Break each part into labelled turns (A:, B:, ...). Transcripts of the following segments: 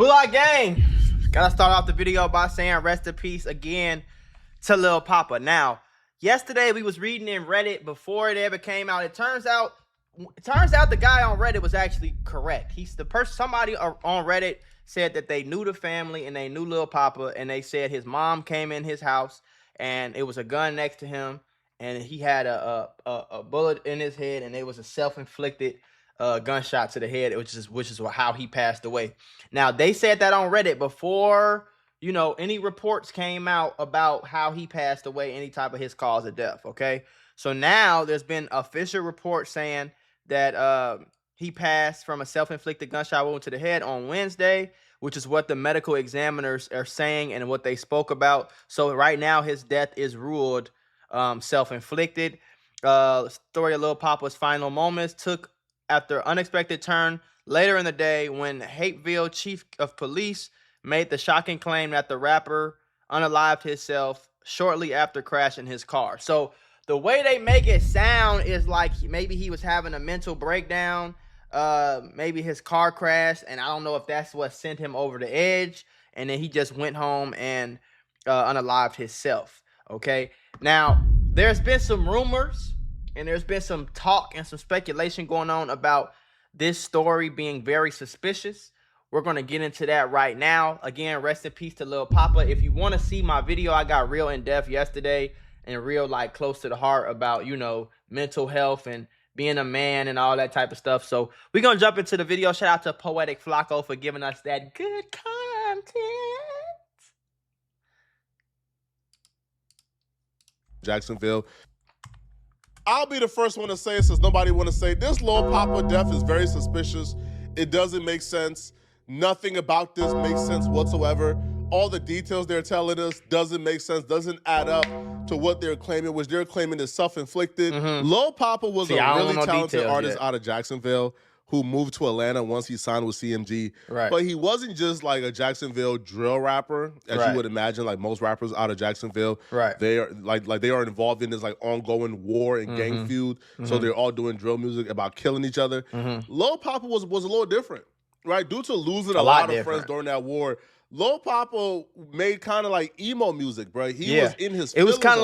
A: Mula gang, gotta start off the video by saying rest in peace again to Lil Papa. Now, yesterday we was reading in Reddit before it ever came out. It turns out the guy on Reddit was actually correct. Somebody on Reddit said that they knew the family and they knew Lil Papa, and they said his mom came in his house and it was a gun next to him, and he had a bullet in his head, and it was a self-inflicted gunshot to the head, which is how he passed away. Now, they said that on Reddit before, any reports came out about how he passed away, any type of his cause of death, okay? So now there's been official reports saying that he passed from a self-inflicted gunshot wound to the head on Wednesday, which is what the medical examiners are saying and what they spoke about. So right now his death is ruled self-inflicted. Story of Lil Papa's final moments took after unexpected turn later in the day when Hapeville chief of police made the shocking claim that the rapper unalived himself shortly after crashing his car. So the way they make it sound is like maybe he was having a mental breakdown, maybe his car crashed, and I don't know if that's what sent him over the edge, and then he just went home and unalived himself. Okay, now there's been some rumors and there's been some talk and some speculation going on about this story being very suspicious. We're going to get into that right now. Again, rest in peace to Lil Papa. If you want to see my video, I got real in-depth yesterday and real close to the heart about, mental health and being a man and all that type of stuff. So we're going to jump into the video. Shout out to Poetic Flacco for giving us that good content.
B: Jacksonville. I'll be the first one to say, since nobody want to say, this Lil Papa death is very suspicious. It doesn't make sense. Nothing about this makes sense whatsoever. All the details they're telling us doesn't make sense, doesn't add up to what they're claiming, which they're claiming is self-inflicted. Lil Papa was a really talented artist out of Jacksonville who moved to Atlanta once he signed with CMG.
A: Right.
B: But he wasn't just like a Jacksonville drill rapper, as you would imagine, like most rappers out of Jacksonville.
A: Right.
B: They are they are involved in this ongoing war and gang feud. So they're all doing drill music about killing each other. Lil Papa was a little different, right? Due to losing a lot of friends during that war, Lil Papa made kind of like emo music, bro. He was in his.
A: It was kind of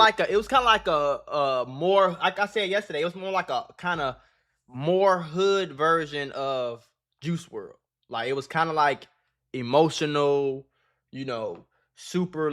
A: like a more, like I said yesterday, it was more like a kind of more hood version of Juice WRLD. Like, it was kind of like emotional, super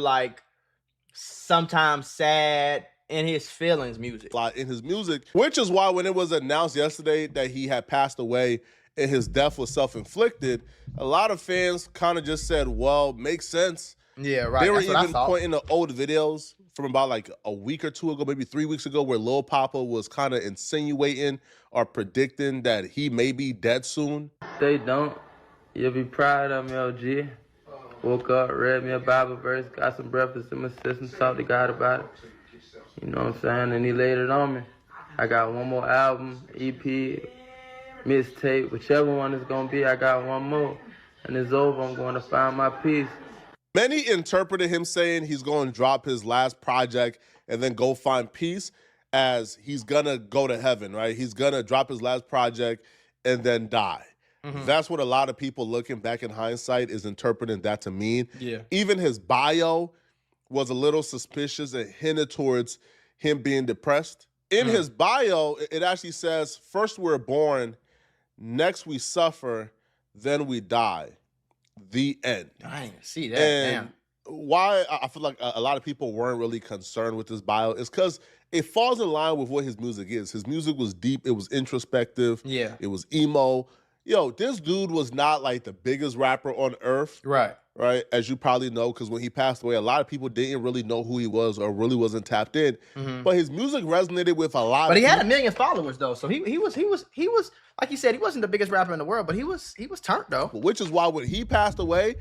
A: sometimes sad in his feelings music.
B: In his music, which is why when it was announced yesterday that he had passed away and his death was self-inflicted, a lot of fans kind of just said, well, makes sense.
A: Yeah, right.
B: They were even pointing to old videos from about a week or two ago, maybe 3 weeks ago, where Lil Papa was kind of insinuating or predicting that he may be dead soon.
C: They don't. You'll be proud of me, OG. Woke up, read me a Bible verse, got some breakfast in my system, talked to God about it. You know what I'm saying? And he laid it on me. I got one more album, EP, mixtape, whichever one it's going to be, I got one more. And it's over, I'm going to find my peace.
B: Many interpreted him saying he's going to drop his last project and then go find peace as he's going to go to heaven, right? He's going to drop his last project and then die. That's what a lot of people looking back in hindsight is interpreting that to mean.
A: Yeah.
B: Even his bio was a little suspicious and hinted towards him being depressed. In his bio, it actually says, first we're born, next we suffer, then we die. The end.
A: I didn't even see that.
B: And
A: damn.
B: why I feel like a lot of people weren't really concerned with this bio is because it falls in line with what his music is. His music was deep. It was introspective.
A: Yeah.
B: It was emo. Yo, this dude was not like the biggest rapper on earth.
A: Right.
B: Right, as you probably know, because when he passed away, a lot of people didn't really know who he was or really wasn't tapped in. But his music resonated with a lot.
A: But he had 1 million followers though, so he was like you said, he wasn't the biggest rapper in the world, but he was turned though.
B: Which is why when he passed away,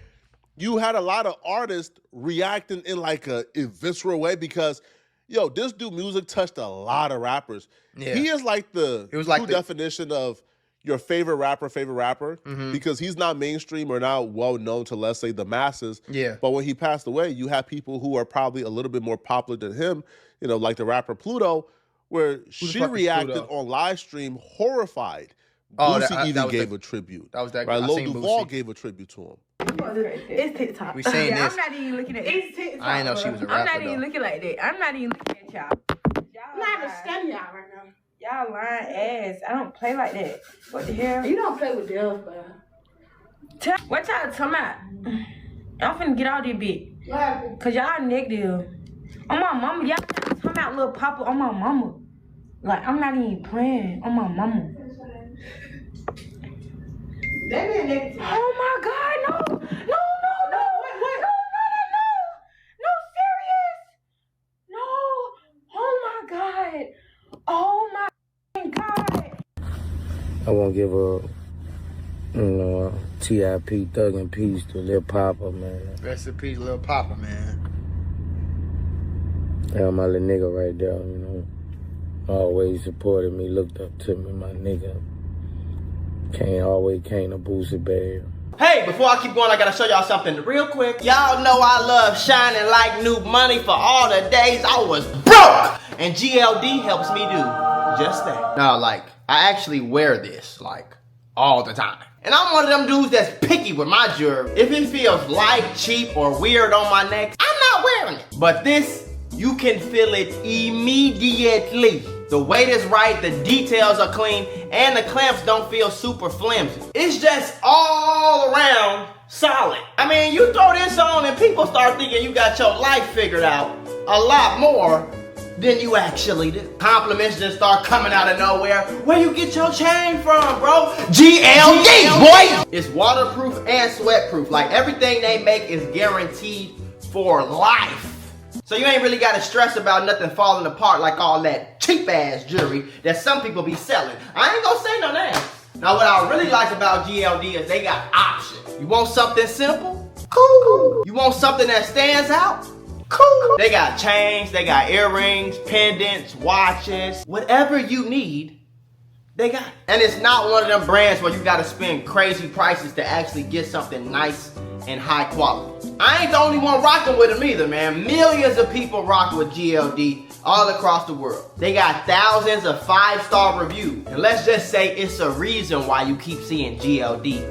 B: you had a lot of artists reacting in a visceral way because, yo, this dude music touched a lot of rappers.
A: Yeah.
B: He is like the true definition of your favorite rapper, because he's not mainstream or not well known to, let's say, the masses.
A: Yeah.
B: But when he passed away, you have people who are probably a little bit more popular than him, like the rapper Pluto, where she reacted on live stream horrified. Boosie even gave a tribute.
A: That was that
B: right? Lil Duval gave a tribute to him.
D: It's TikTok.
A: We saying
D: Yeah,
A: this.
D: I'm not even looking at it. It's TikTok.
A: I didn't know she was a
D: I'm
A: rapper,
D: not even
A: though.
D: looking like that. I'm not even looking at y'all.
E: I'm not even studying y'all right now.
D: Y'all lying ass. I don't play like that. What the hell?
E: You don't play with devils, bro.
D: What y'all talking about? I'm finna get out this bitch.
E: What happened?
D: Cause y'all negative. On my mama, y'all talking about Lil Papa on my mama. Like, I'm not even playing on my mama.
E: They been negative.
D: Oh my God, no. No,
E: What?
D: No, serious. No. Oh my God. Oh my God.
F: I won't give a, T.I.P. Thug and Peace to Lil Papa, man.
A: Rest in peace, Lil Papa, man.
F: Yeah, my little nigga right there, Always supported me, looked up to me, my nigga. Always came to boost it, babe.
A: Hey, before I keep going, I gotta show y'all something real quick. Y'all know I love shining like new money for all the days I was broke. And GLD helps me do just that. Now, like, I actually wear this, like, all the time. And I'm one of them dudes that's picky with my jewelry. If it feels light, cheap, or weird on my neck, I'm not wearing it. But this, you can feel it immediately. The weight is right, the details are clean, and the clamps don't feel super flimsy. It's just all around solid. I mean, you throw this on and people start thinking you got your life figured out a lot more than you actually do. Compliments just start coming out of nowhere. Where you get your chain from, bro? GLD, boy! It's waterproof and sweatproof. Like, everything they make is guaranteed for life. So you ain't really got to stress about nothing falling apart like all that cheap ass jewelry that some people be selling. I ain't gonna say no names. Now what I really like about GLD is they got options. You want something simple? Cool. You want something that stands out? Cool. They got chains, they got earrings, pendants, watches, whatever you need, they got it. And it's not one of them brands where you gotta spend crazy prices to actually get something nice and high quality. I ain't the only one rocking with them either, man. Millions of people rock with GLD all across the world. They got thousands of 5-star reviews. And let's just say it's a reason why you keep seeing GLD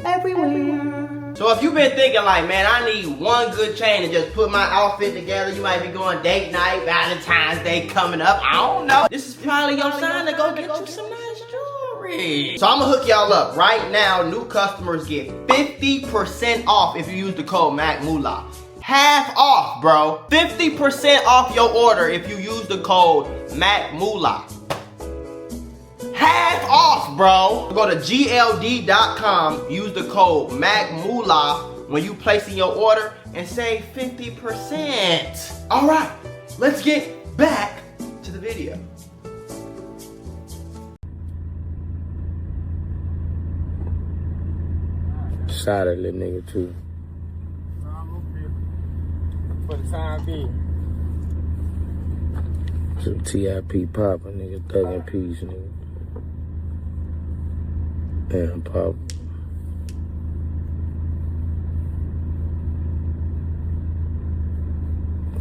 A: everywhere. So if you've been thinking like, man, I need one good chain to just put my outfit together, you might be going date night, Valentine's Day coming up, I don't know. This is probably your sign to go get you some nice jewelry. So I'm gonna hook y'all up. Right now, new customers get 50% off if you use the code MACMULA. Half off, bro. 50% off your order if you use the code MACMULA. Half off, bro. Go to GLD.com, use the code MACMULA when you placing your order and save 50%. All right, let's get back to the video.
F: Shot at little nigga too.
G: For the time being.
F: Some T.I.P. Papa, nigga, Thug and Peace, nigga. Damn, Papa.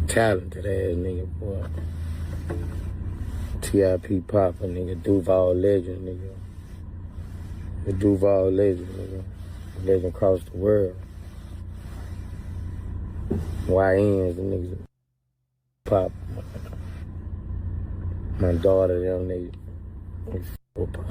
F: Talented ass nigga, boy. T.I.P. Papa, nigga, Duval legend, nigga. The Duval legend, nigga. Legend across the world. YNs, the niggas. Pop. My daughter, them, they Pop.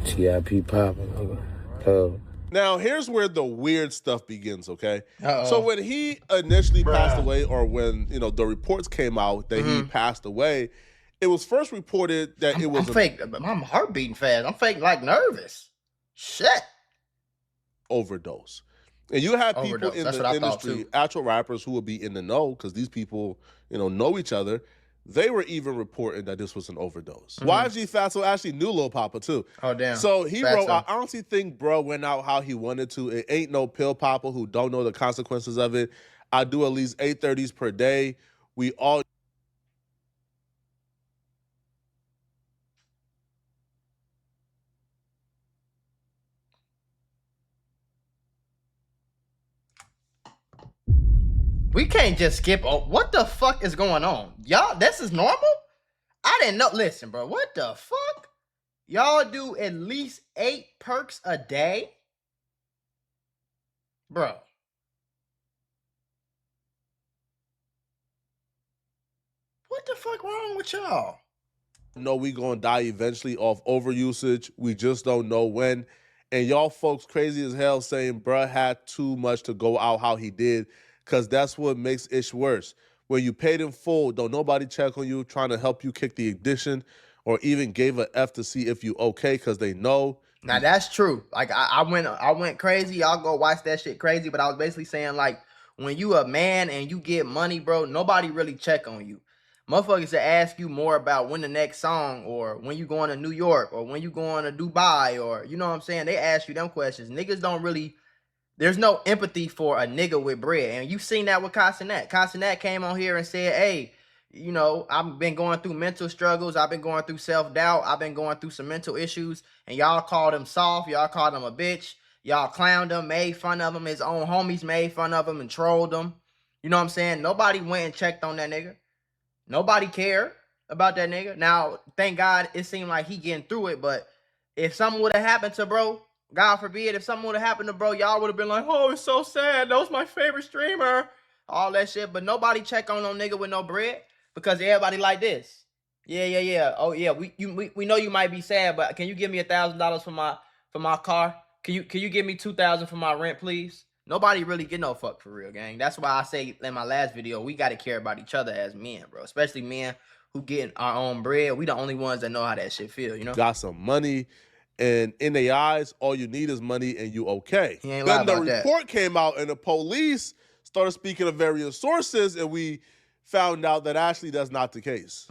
F: T.I.P. Papa, nigga. Love.
B: Now, here's where the weird stuff begins, okay?
A: Uh-oh.
B: So when he initially passed away, or when, the reports came out that he passed away, it was first reported that it was
A: I'm fake. I'm heart beating fast. I'm fake, like, nervous. Shit.
B: overdose. And you have people
A: Overdose.
B: in
A: That's
B: the
A: what I thought,
B: industry,
A: too.
B: actual rappers who will be in the know, because these people, know each other. They were even reporting that this was an overdose. YG Fatso actually knew Lil Poppa too.
A: Oh, damn.
B: So he
A: Fatso.
B: wrote, I honestly think bro went out how he wanted to. It ain't no pill popper who don't know the consequences of it. I do at least 830s per day. We all
A: We can't just skip. Oh, what the fuck is going on? Y'all, this is normal? I didn't know. Listen, bro, what the fuck? Y'all do at least 8 perks a day? Bro. What the fuck wrong with y'all?
B: Know we gonna die eventually off overusage. We just don't know when. And y'all folks crazy as hell saying bruh had too much to go out how he did, because that's what makes it worse. When you paid in full, don't nobody check on you, trying to help you kick the addiction, or even gave a F to see if you okay, because they know.
A: Now that's true. Like I went crazy. Y'all go watch that shit crazy. But I was basically saying, like, when you a man and you get money, bro, nobody really check on you. Motherfuckers to ask you more about when the next song, or when you going to New York, or when you going to Dubai, or you know what I'm saying? They ask you them questions. Niggas don't really. There's no empathy for a nigga with bread. And you seen that with Casanet. Casanet came on here and said, hey, you know, I've been going through mental struggles. I've been going through self-doubt. I've been going through some mental issues. And y'all called him soft. Y'all called him a bitch. Y'all clowned him, made fun of him. His own homies made fun of him and trolled him. You know what I'm saying? Nobody went and checked on that nigga. Nobody cared about that nigga. Now, thank God it seemed like he getting through it. But if something would have happened to bro, God forbid, if something would have happened to bro, y'all would have been like, oh, it's so sad. That was my favorite streamer. All that shit. But nobody check on no nigga with no bread, because everybody like this. Yeah. Oh, yeah, we know you might be sad, but can you give me $1,000 for my car? Can you give me $2,000 for my rent, please? Nobody really get no fuck for real, gang. That's why I say in my last video, we got to care about each other as men, bro. Especially men who getting our own bread. We the only ones that know how that shit feel, you know?
B: Got some money, and in their eyes, all you need is money and you okay.
A: He ain't lie
B: Then the
A: about that.
B: report came out and the police started speaking of various sources, and we found out that actually that's not the case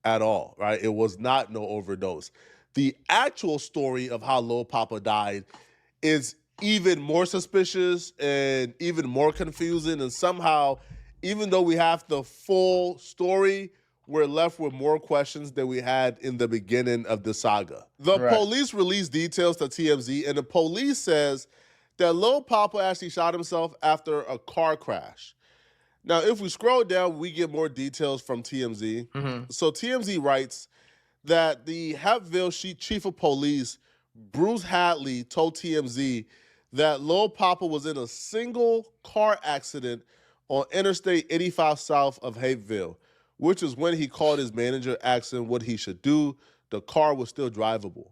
B: at all, right? It was not no overdose. The actual story of how Lil Papa died is even more suspicious and even more confusing, and somehow, even though we have the full story, we're left with more questions than we had in the beginning of the saga. The police released details to TMZ, and the police says that Lil Papa actually shot himself after a car crash. Now, if we scroll down, we get more details from TMZ. So TMZ writes that the Hapville chief of police, Bruce Hadley, told TMZ that Lil Papa was in a single car accident on Interstate 85 south of Hapeville, which is when he called his manager asking what he should do. The car was still drivable.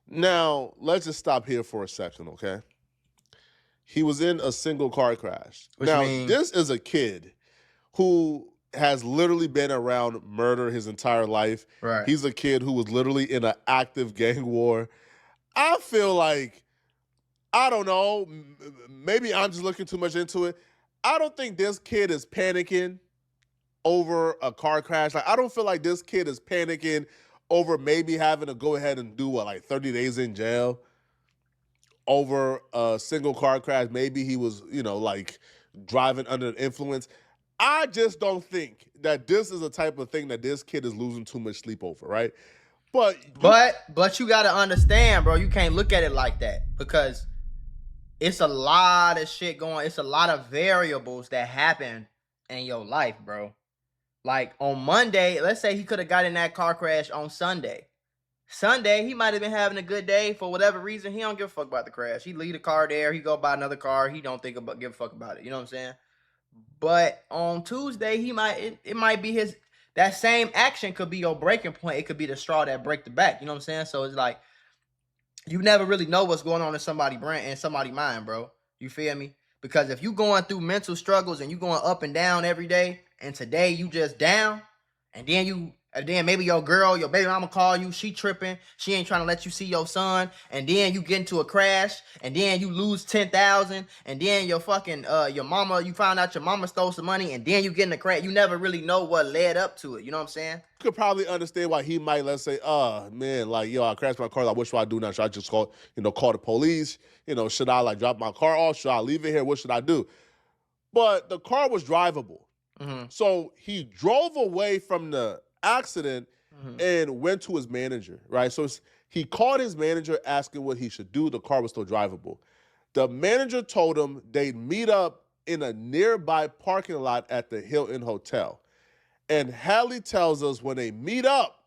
B: Now, let's just stop here for a second, okay? He was in a single car crash. This is a kid who has literally been around murder his entire life.
A: Right.
B: He's a kid who was literally in an active gang war. I feel like, I don't know, maybe I'm just looking too much into it. I don't think this kid is panicking over a car crash. Like, I don't feel like this kid is panicking over maybe having to go ahead and do like 30 days in jail over a single car crash. Maybe he was, like driving under the influence. I just don't think that this is the type of thing that this kid is losing too much sleep over, right? But
A: you got to understand, bro, you can't look at it like that, because it's a lot of shit going. It's a lot of variables that happen in your life, bro. Like on Monday, let's say he could have got in that car crash on Sunday. Sunday, he might have been having a good day for whatever reason. He don't give a fuck about the crash. He leave the car there. He go buy another car. He don't give a fuck about it. You know what I'm saying? But on Tuesday, it might be that same action could be your breaking point. It could be the straw that break the back. You know what I'm saying? So it's like, you never really know what's going on in somebody's brain and somebody's mind, bro. You feel me? Because if you going through mental struggles and you going up and down every day, and today you just down, and then maybe your baby mama call you, she tripping, she ain't trying to let you see your son, and then you get into a crash, and then you lose 10,000, and then your fucking your mama, you found out your mama stole some money, and then you get in a crash. You never really know what led up to it. You know what I'm saying?
B: You could probably understand why he might, let's say, man, like, I crashed my car. Like, what should I do now? Should I just call the police? Should I like drop my car off? Should I leave it here? What should I do? But the car was drivable. So he drove away from the accident and went to his manager, right? So he called his manager asking what he should do. The car was still drivable. The manager told him they'd meet up in a nearby parking lot at the Hilton Hotel. And Hadley tells us when they meet up,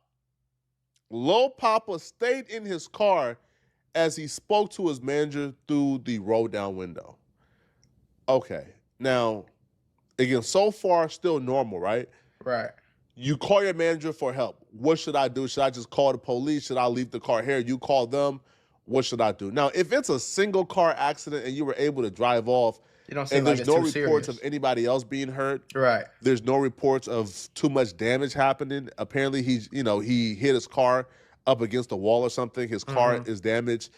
B: Lil Papa stayed in his car as he spoke to his manager through the roll down window. Okay, now, again, so far, still normal, right?
A: Right.
B: You call your manager for help. What should I do? Should I just call the police? Should I leave the car here? You call them. What should I do? Now, if it's a single car accident and you were able to drive off,
A: You don't seem
B: and
A: like
B: there's
A: it's
B: no
A: too
B: reports
A: serious.
B: of anybody else being hurt,
A: Right.
B: there's no reports of too much damage happening. Apparently, he hit his car up against a wall or something. His car is damaged.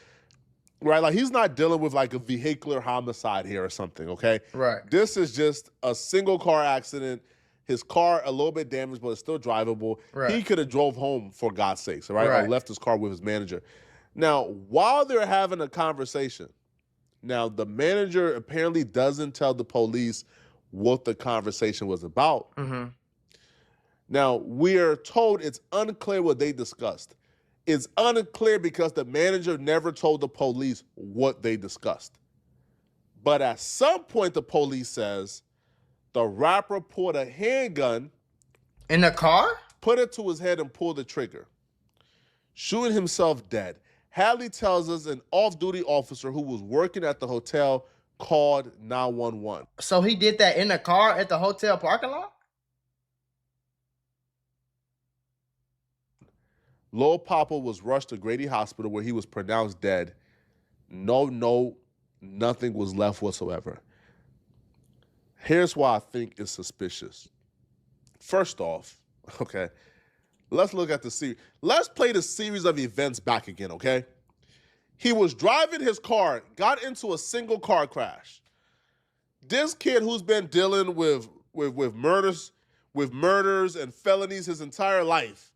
B: Right, like he's not dealing with like a vehicular homicide here or something, okay?
A: Right.
B: This is just a single car accident. His car a little bit damaged, but it's still drivable.
A: Right.
B: He could have drove home for God's sakes, right?
A: Right.
B: Or left his car with his manager. Now, while they're having a conversation, now the manager apparently doesn't tell the police what the conversation was about.
A: Mm-hmm.
B: Now, we are told it's unclear what they discussed. It's unclear because the manager never told the police what they discussed. But at some point, the police says the rapper pulled a handgun,
A: In the car?
B: put it to his head, and pulled the trigger, shooting himself dead. Hadley tells us an off-duty officer who was working at the hotel called 911.
A: So he did that in the car at the hotel parking lot?
B: Lil Papa was rushed to Grady Hospital where he was pronounced dead. No note, nothing was left whatsoever. Here's why I think it's suspicious. First off, okay, let's look at the series. Let's play the series of events back again, okay? He was driving his car, got into a single car crash. This kid who's been dealing with murders and felonies his entire life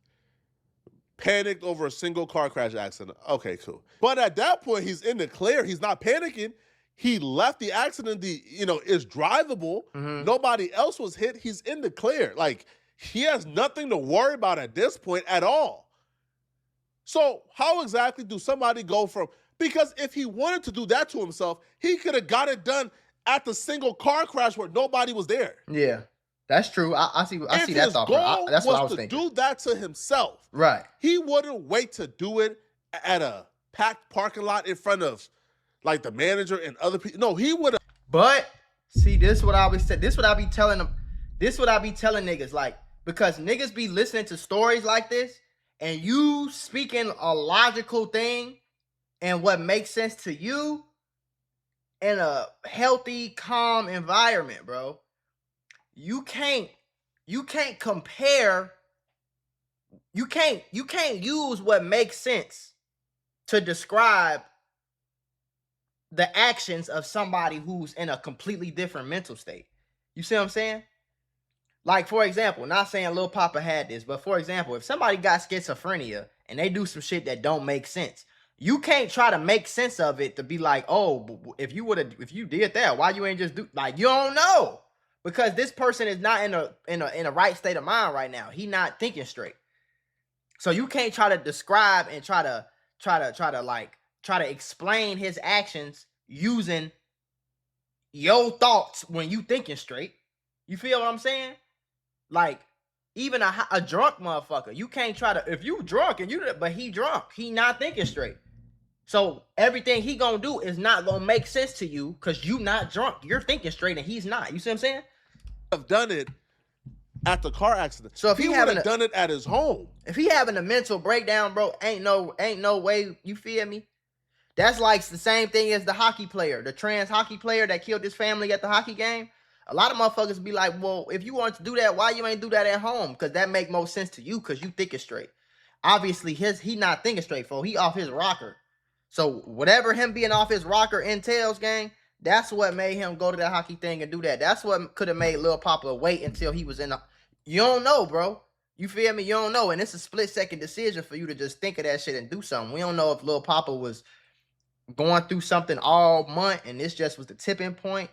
B: panicked over a single car crash accident. Okay, cool. But at that point, he's in the clear. He's not panicking. He left the accident. It's drivable.
A: Mm-hmm.
B: Nobody else was hit. He's in the clear. Like, he has nothing to worry about at this point at all. So how exactly do somebody go from, because if he wanted to do that to himself, he could have got it done at the single car crash where nobody was there.
A: Yeah. That's true. I see
B: If
A: that
B: his
A: thought.
B: goal
A: That's what I was
B: to
A: thinking.
B: do that to himself,
A: Right.
B: he wouldn't wait to do it at a packed parking lot in front of like the manager and other people. No, he would have.
A: But see, this what I always said. This what I be telling them. This what I be telling niggas, like, because niggas be listening to stories like this, and you speaking a logical thing and what makes sense to you in a healthy, calm environment, bro. You can't compare. You can't use what makes sense to describe the actions of somebody who's in a completely different mental state. You see what I'm saying? Like, for example, not saying Lil Papa had this, but for example, if somebody got schizophrenia and they do some shit that don't make sense, you can't try to make sense of it to be like, oh, if you did that, why you ain't just do, like, you don't know. Because this person is not in a right state of mind right now. He not thinking straight. So you can't try to describe and try to explain his actions using your thoughts when you thinking straight. You feel what I'm saying? Like, even a drunk motherfucker, you can't try to, if you drunk but he drunk, he not thinking straight. So everything he gonna do is not gonna make sense to you because you not drunk. You're thinking straight and he's not. You see what I'm saying?
B: Have done it at the car accident.
A: So if
B: he
A: he
B: would
A: having
B: have done it at his home.
A: If he having a mental breakdown, bro, ain't no way. You feel me? That's like the same thing as the hockey player, the trans hockey player that killed his family at the hockey game. A lot of motherfuckers be like, well, if you want to do that, why you ain't do that at home? Because that make more sense to you because you thinking straight. Obviously, he not thinking straight, for he off his rocker. So whatever him being off his rocker entails, gang, that's what made him go to that hockey thing and do that. That's what could have made Lil Papa wait until he was in the... You don't know, bro. You feel me? You don't know. And it's a split-second decision for you to just think of that shit and do something. We don't know if Lil Papa was going through something all month and this just was the tipping point.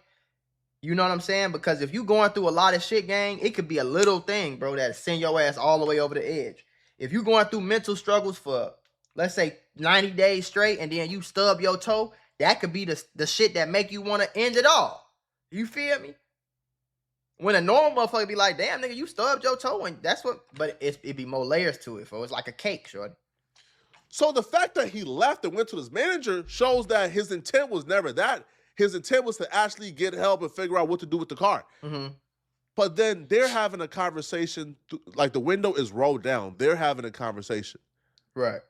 A: You know what I'm saying? Because if you going through a lot of shit, gang, it could be a little thing, bro, that send your ass all the way over the edge. If you going through mental struggles for, let's say, 90 days straight and then you stub your toe, that could be the shit that make you want to end it all. You feel me? When a normal motherfucker be like, damn, nigga, you stubbed your toe, and that's what, but it be more layers to it, for it's like a cake, shorty.
B: So the fact that he left and went to his manager shows that his intent was never that. His intent was to actually get help and figure out what to do with the car.
A: Mm-hmm.
B: But then they're having a conversation, like the window is rolled down. They're having a conversation.
A: Right.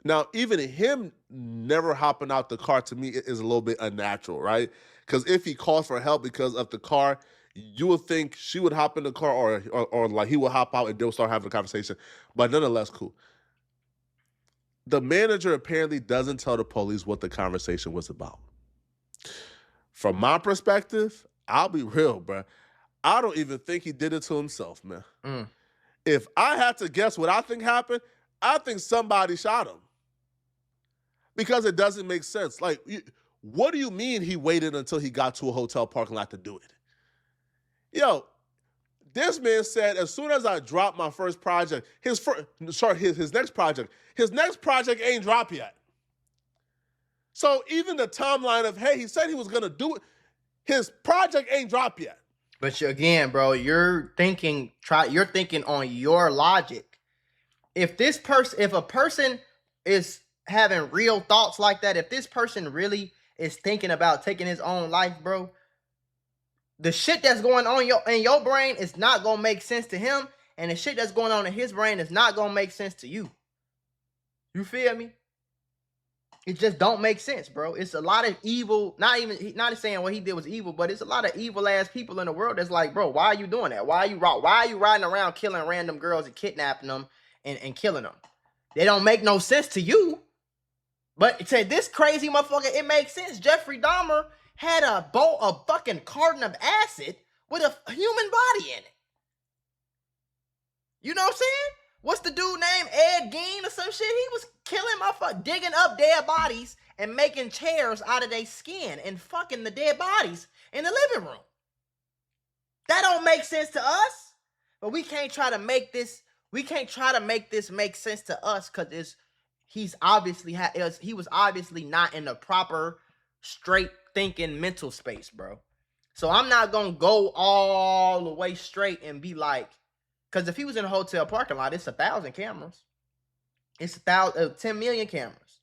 B: Now, even him never hopping out the car to me is a little bit unnatural, right? Because if he calls for help because of the car, you would think she would hop in the car or like he would hop out and they'll start having a conversation. But nonetheless, cool. The manager apparently doesn't tell the police what the conversation was about. From my perspective, I'll be real, bro. I don't even think he did it to himself, man.
A: Mm.
B: If I had to guess what I think happened, I think somebody shot him. Because it doesn't make sense. Like, what do you mean he waited until he got to a hotel parking lot to do it? Yo, this man said, as soon as I drop my first project, his next project ain't dropped yet. So even the timeline of, hey, he said he was gonna do it, his project ain't dropped yet.
A: But again, bro, you're thinking on your logic. If a person is having real thoughts like that, if this person really is thinking about taking his own life, bro, the shit that's going on in your brain is not gonna make sense to him, and the shit that's going on in his brain is not gonna make sense to you. You feel me? It just don't make sense, bro. It's a lot of evil, not saying what he did was evil, but it's a lot of evil ass people in the world that's like, bro, why are you doing that? Why are you riding around killing random girls and kidnapping them and killing them? They don't make no sense to you. But to this crazy motherfucker, it makes sense. Jeffrey Dahmer had a fucking carton of acid with a human body in it. You know what I'm saying? What's the dude named Ed Gein or some shit? He was killing motherfuckers, digging up dead bodies and making chairs out of their skin and fucking the dead bodies in the living room. That don't make sense to us. But we can't try to make this make sense to us because he was obviously not in the proper straight thinking mental space, bro. So I'm not gonna go all the way straight and be like, because if he was in a hotel parking lot, it's 1,000 cameras. It's 10 million cameras.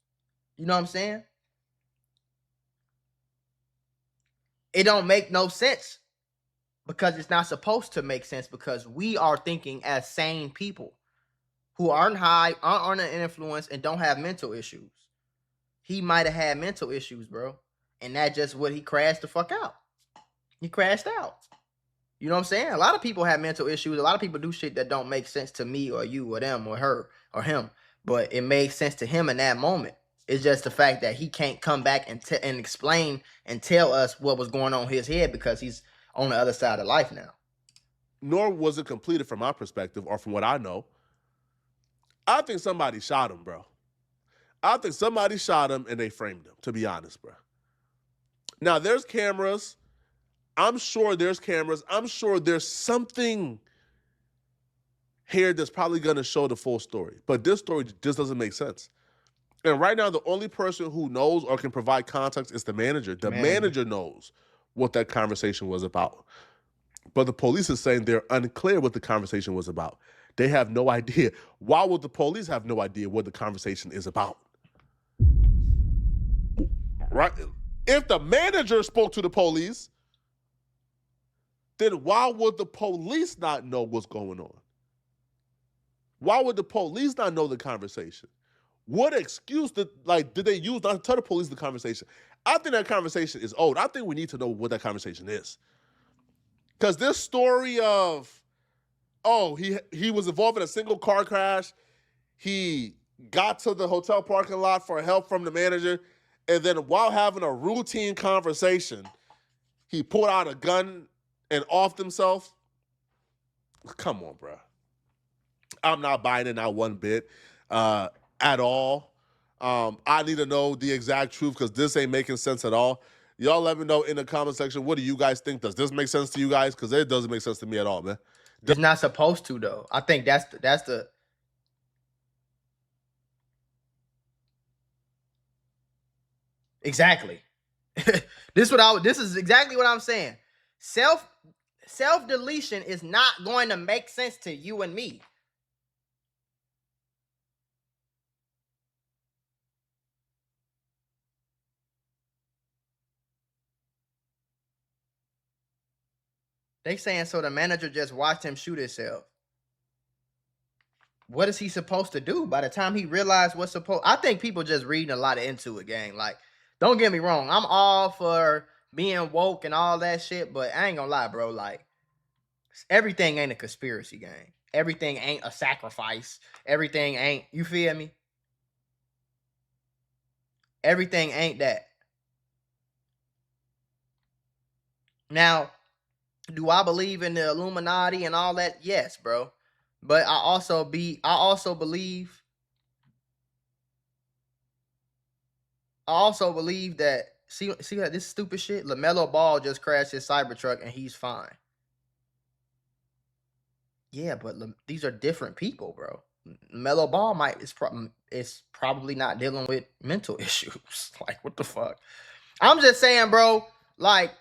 A: You know what I'm saying? It don't make no sense because it's not supposed to make sense because we are thinking as sane people who aren't high, aren't an influence, and don't have mental issues. He might have had mental issues, bro. And that's just what he crashed the fuck out. He crashed out. You know what I'm saying? A lot of people have mental issues. A lot of people do shit that don't make sense to me or you or them or her or him. But it made sense to him in that moment. It's just the fact that he can't come back and explain and tell us what was going on in his head because he's on the other side of life now.
B: Nor was it completed from my perspective or from what I know. I think somebody shot him, bro. I think somebody shot him and they framed him, to be honest, bro. Now, there's cameras. I'm sure there's cameras. I'm sure there's something here that's probably going to show the full story. But this story just doesn't make sense. And right now, the only person who knows or can provide context is the manager. The manager knows what that conversation was about. But the police is saying they're unclear what the conversation was about. They have no idea. Why would the police have no idea what the conversation is about? Right? If the manager spoke to the police, then why would the police not know what's going on? Why would the police not know the conversation? What excuse did they use not to tell the police the conversation? I think that conversation is old. I think we need to know what that conversation is. Because this story of, he was involved in a single car crash, he got to the hotel parking lot for help from the manager, and then while having a routine conversation, he pulled out a gun and offed himself. Come on, bro. I'm not buying it, not one bit, at all. I need to know the exact truth because this ain't making sense at all. Y'all let me know in the comment section, what do you guys think? Does this make sense to you guys? Because it doesn't make sense to me at all, man.
A: It's not supposed to, though. I think that's the exactly. This is exactly what I'm saying. Self-deletion is not going to make sense to you and me. They saying so the manager just watched him shoot himself. What is he supposed to do by the time he realized what's supposed? I think people just reading a lot into it, gang. Like, don't get me wrong. I'm all for being woke and all that shit, but I ain't gonna lie, bro. Like, everything ain't a conspiracy, gang. Everything ain't a sacrifice. Everything ain't, you feel me? Everything ain't that. Now, do I believe in the Illuminati and all that? Yes, bro. But I also believe that see that this stupid shit, LaMelo Ball just crashed his Cybertruck and he's fine. Yeah, but these are different people, bro. LaMelo Ball is probably not dealing with mental issues. Like, what the fuck? I'm just saying, bro, like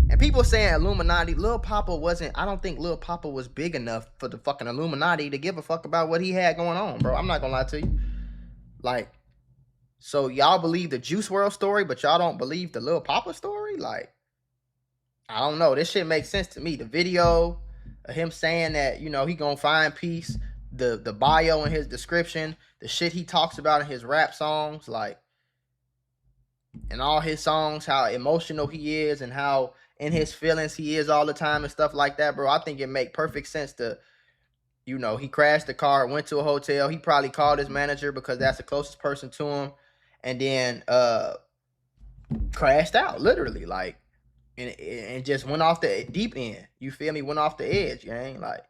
A: and people saying Illuminati, Lil Papa wasn't, I don't think Lil Papa was big enough for the fucking Illuminati to give a fuck about what he had going on, bro. I'm not gonna lie to you. Like, so y'all believe the Juice WRLD story, but y'all don't believe the Lil Papa story? Like, I don't know. This shit makes sense to me. The video of him saying that, you know, he gonna find peace, the bio in his description, the shit he talks about in his rap songs, like, and all his songs, how emotional he is and how in his feelings he is all the time and stuff like that, bro. I think it make perfect sense to, you know, he crashed the car, went to a hotel. He probably called his manager because that's the closest person to him, and then crashed out, literally, like, and just went off the deep end. You feel me? Went off the edge, gang. Like,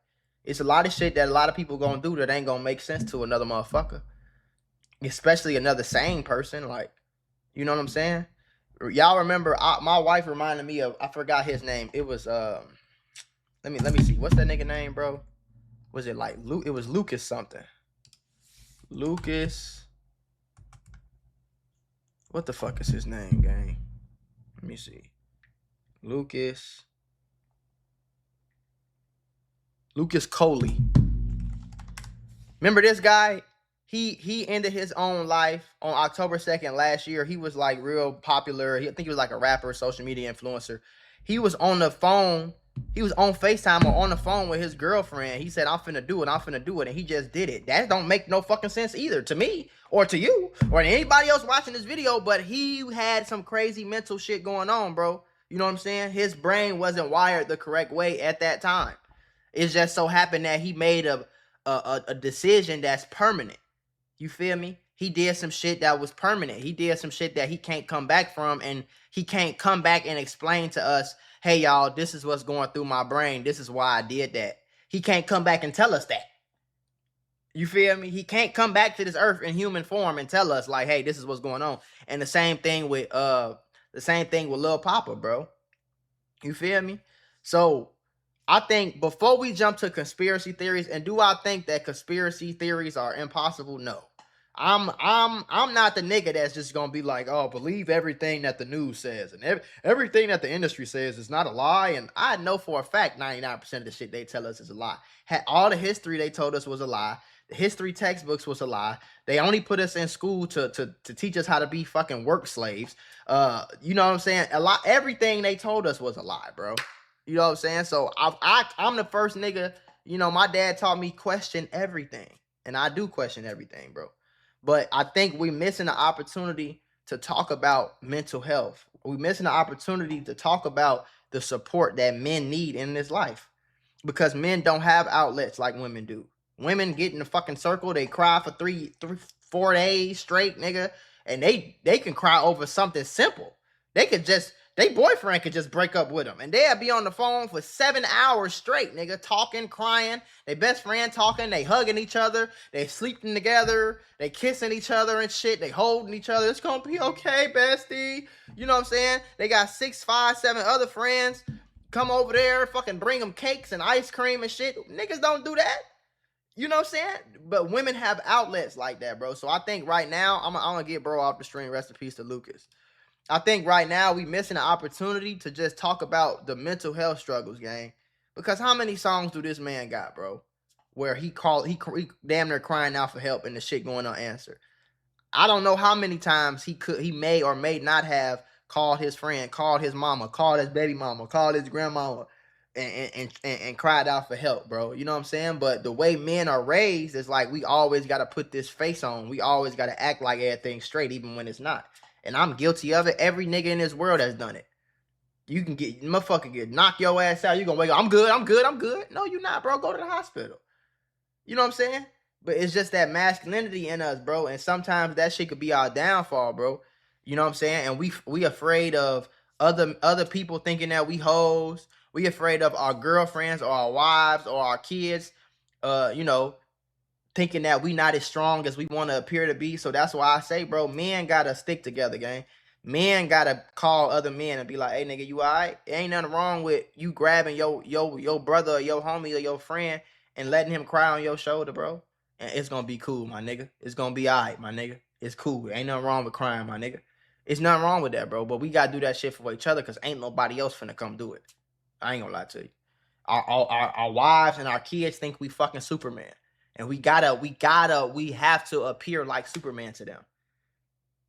A: it's a lot of shit that a lot of people gonna do that ain't gonna make sense to another motherfucker, especially another sane person. Like, you know what I'm saying? Y'all remember? My wife reminded me of, I forgot his name. It was let me see. What's that nigga name, bro? Was it like Luke? It was Lucas something. Lucas. What the fuck is his name, gang? Let me see. Lucas Coley. Remember this guy? He ended his own life on October 2nd last year. He was like real popular. I think he was like a rapper, social media influencer. He was on the phone. He was on FaceTime or on the phone with his girlfriend. He said, I'm finna do it. And he just did it. That don't make no fucking sense either to me or to you or to anybody else watching this video. But he had some crazy mental shit going on, bro. You know what I'm saying? His brain wasn't wired the correct way at that time. It just so happened that he made a decision that's permanent. You feel me? He did some shit that was permanent. He did some shit that he can't come back from, and he can't come back and explain to us, hey, y'all, this is what's going through my brain. This is why I did that. He can't come back and tell us that. You feel me? He can't come back to this earth in human form and tell us, like, hey, this is what's going on. And the same thing with Lil Papa, bro. You feel me? So I think before we jump to conspiracy theories, and do I think that conspiracy theories are impossible? No. I'm not the nigga that's just gonna be like, oh, believe everything that the news says and everything that the industry says is not a lie. And I know for a fact 99% of the shit they tell us is a lie. All the history they told us was a lie. The history textbooks was a lie. They only put us in school to teach us how to be fucking work slaves. You know what I'm saying? Everything they told us was a lie, bro. You know what I'm saying? So I'm the first nigga, you know, my dad taught me question everything. And I do question everything, bro. But I think we're missing the opportunity to talk about mental health. We're missing the opportunity to talk about the support that men need in this life. Because men don't have outlets like women do. Women get in the fucking circle, they cry for 4 days straight, nigga. And they can cry over something simple. They boyfriend could just break up with them. And they'll be on the phone for 7 hours straight, nigga. Talking, crying. They best friend talking. They hugging each other. They sleeping together. They kissing each other and shit. They holding each other. It's gonna be okay, bestie. You know what I'm saying? They got 6, 5, 7 other friends. Come over there, fucking bring them cakes and ice cream and shit. Niggas don't do that. You know what I'm saying? But women have outlets like that, bro. So I think right now, I'm gonna get bro off the stream. Rest in peace to Lucas. I think right now we missing an opportunity to just talk about the mental health struggles, gang. Because how many songs do this man got, bro? Where he damn near crying out for help and the shit going unanswered. I don't know how many times he may or may not have called his friend, called his mama, called his baby mama, called his grandmama, and cried out for help, bro. You know what I'm saying? But the way men are raised is like we always got to put this face on. We always got to act like everything's straight, even when it's not. And I'm guilty of it. Every nigga in this world has done it. You can get motherfucker get knock your ass out. You gonna wake up. I'm good. I'm good. I'm good. No, you're not, bro. Go to the hospital. You know what I'm saying? But it's just that masculinity in us, bro. And sometimes that shit could be our downfall, bro. You know what I'm saying? And we afraid of other people thinking that we hoes. We afraid of our girlfriends or our wives or our kids, you know, thinking that we not as strong as we want to appear to be. So that's why I say, bro, men gotta stick together, gang. Men gotta call other men and be like, hey, nigga, you all right? Ain't nothing wrong with you grabbing your brother or your homie or your friend and letting him cry on your shoulder, bro. And it's gonna be cool, my nigga. It's gonna be all right, my nigga. It's cool. Ain't nothing wrong with crying, my nigga. It's nothing wrong with that, bro. But we gotta do that shit for each other because ain't nobody else finna come do it. I ain't gonna lie to you. Our wives and our kids think we fucking Superman. And we have to appear like Superman to them.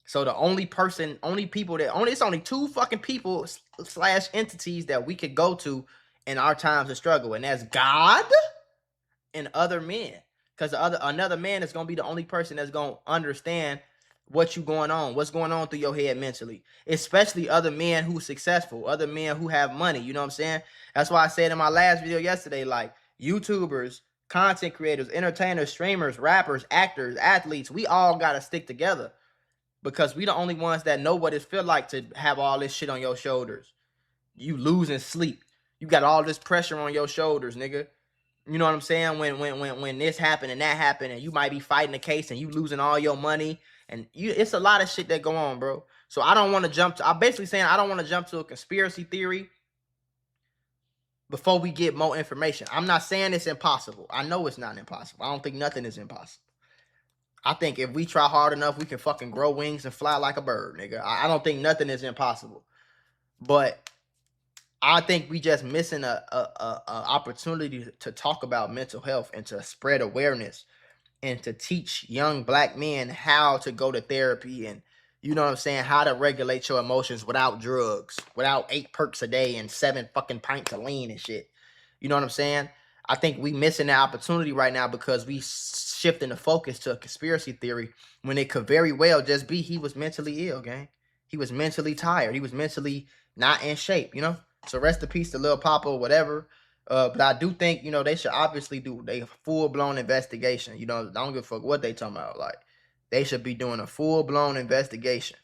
A: So the it's only two fucking people / entities that we could go to in our times of struggle. And that's God and other men. Because another man is gonna be the only person that's gonna understand what's going on through your head mentally. Especially other men who's successful, other men who have money. You know what I'm saying? That's why I said in my last video yesterday, like YouTubers, content creators, entertainers, streamers, rappers, actors, athletes, we all gotta stick together. Because we the only ones that know what it feel like to have all this shit on your shoulders. You losing sleep. You got all this pressure on your shoulders, nigga. You know what I'm saying? When this happened and that happened, and you might be fighting a case and you losing all your money, and it's a lot of shit that go on, bro. So I don't want to jump to. I'm basically saying I don't want to jump to a conspiracy theory before we get more information. I'm not saying it's impossible. I know it's not impossible. I don't think nothing is impossible. I think if we try hard enough, we can fucking grow wings and fly like a bird, nigga. I don't think nothing is impossible. But I think we just missing a opportunity to talk about mental health and to spread awareness and to teach young black men how to go to therapy and, you know what I'm saying, how to regulate your emotions without drugs, without 8 perks a day and 7 fucking pints of lean and shit. You know what I'm saying? I think we missing that opportunity right now because we shifting the focus to a conspiracy theory when it could very well just be he was mentally ill, gang. He was mentally tired. He was mentally not in shape, you know? So rest in peace to Lil Papa or whatever. But I do think, you know, they should obviously do a full-blown investigation. You know, I don't give a fuck what they talking about. Like, they should be doing a full-blown investigation.